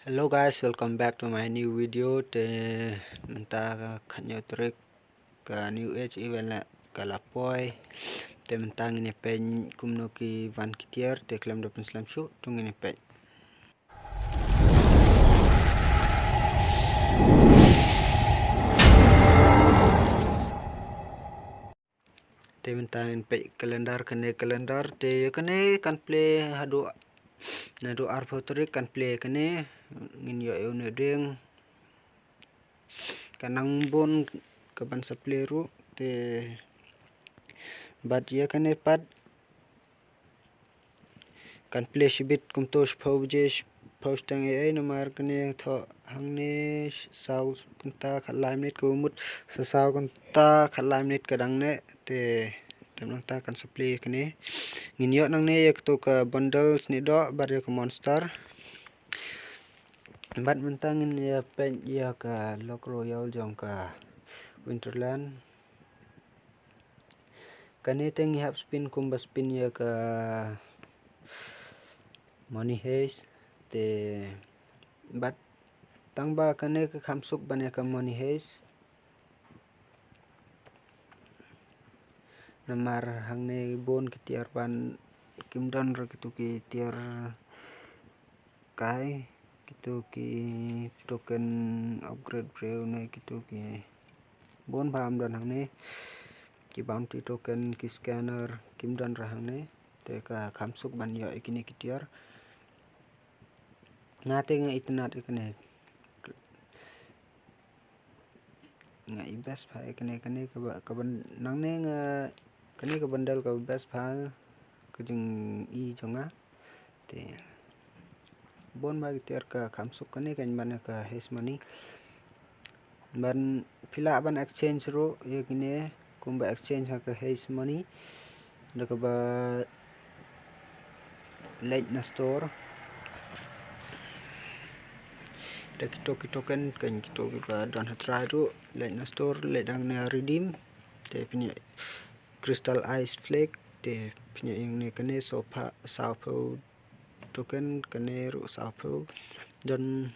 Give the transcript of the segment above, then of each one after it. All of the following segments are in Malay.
Hello guys, welcome back to my new video. Te menta kanyo trik ka new age event la kalapoi. Te menta ngine pen kumno ki van kitier te klam do penslam shu tung ngine pen. Te menta ngine pen kalendar te kane kan play hadu nado arpo trik kan play kane ngin yo ne ding kanang bon kaban sa play ru te bad ya kane pad kan play shibit kum tosh paujesh paustang ai namar kane tho hangne saw kunta khalai minit ko mut sa saw kunta khalai minit kadang ne te tamang ta kan supply kane ngin yo nang ne yak to ka bundles ni do bar ya monster bat mentang in ya pen ya ka Lok Royal jong ka Winterland kane teng hap spin kum spin ya ka Money Heist te bat tang ba kane ka khamsuk ban ya ka Money Heist namar hangne bon kitiar ban kimdan ra kitu ki tiar kai kitu ki token upgrade breu ne kitu ki bon bam dan hangne ki bounty token ki scanner kimdan ra hangne te ka khamsuk ban yo ikini kitiar ngate nga itnat ikne nga ibas phai kane ka ban nang ne nga kane ka bandal ka best phai ka jing I jonga te bon ba tiar ka khamsuk kane kan ban ka hes money ban pila ban exchange ro yekine kumba exchange ha ka hes money da ba late na store da ki token kan kito ba dan try ro late na store le dang na redeem te punya crystal ice flake te punya yang ne kane sofa sapo token kane ru sapo dan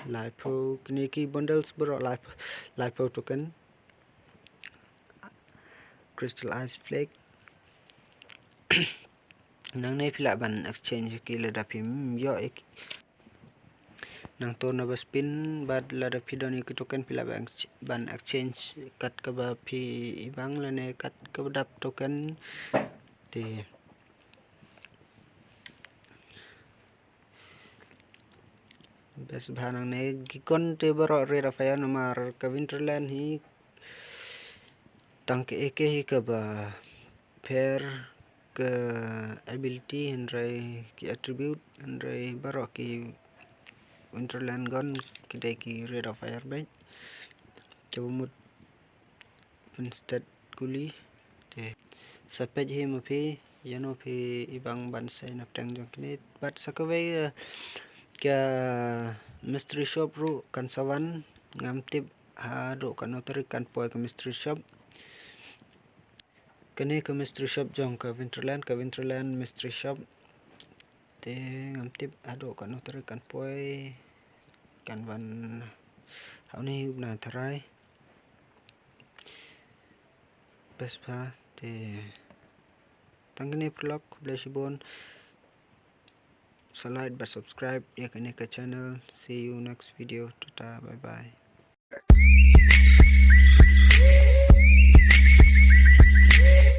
lipo kini ki bundles bro lipo token crystal ice flake nang ne pila ban exchange ki le da pim yo ek nang to na spin bad la da pidon ki token pila ban exchange kat ka ba pi ibang la ne kat ka dap token te bes bhanang ne gikon te baro re Rafael namar ka Winterland hi tang ke eke hi ka ba pair ke ability henry ki attribute henry baro ki Winterland gon kidai ki Red of Fire bank chomut instead kuli te sapej hi mapi yano phi ibang bansai na tang jong kini bat sakawai kya mystery shop ru kan sawan ngam tip ha do kan otari kan poi ka mystery shop kane ka mystery shop jong ka Winterland mystery shop te ngam tip ado kan otari kan poi kan van hauni na tharai bespa te tangni vlog blesibon so like but subscribe ya kane ka channel. See you next video. Tata, bye bye.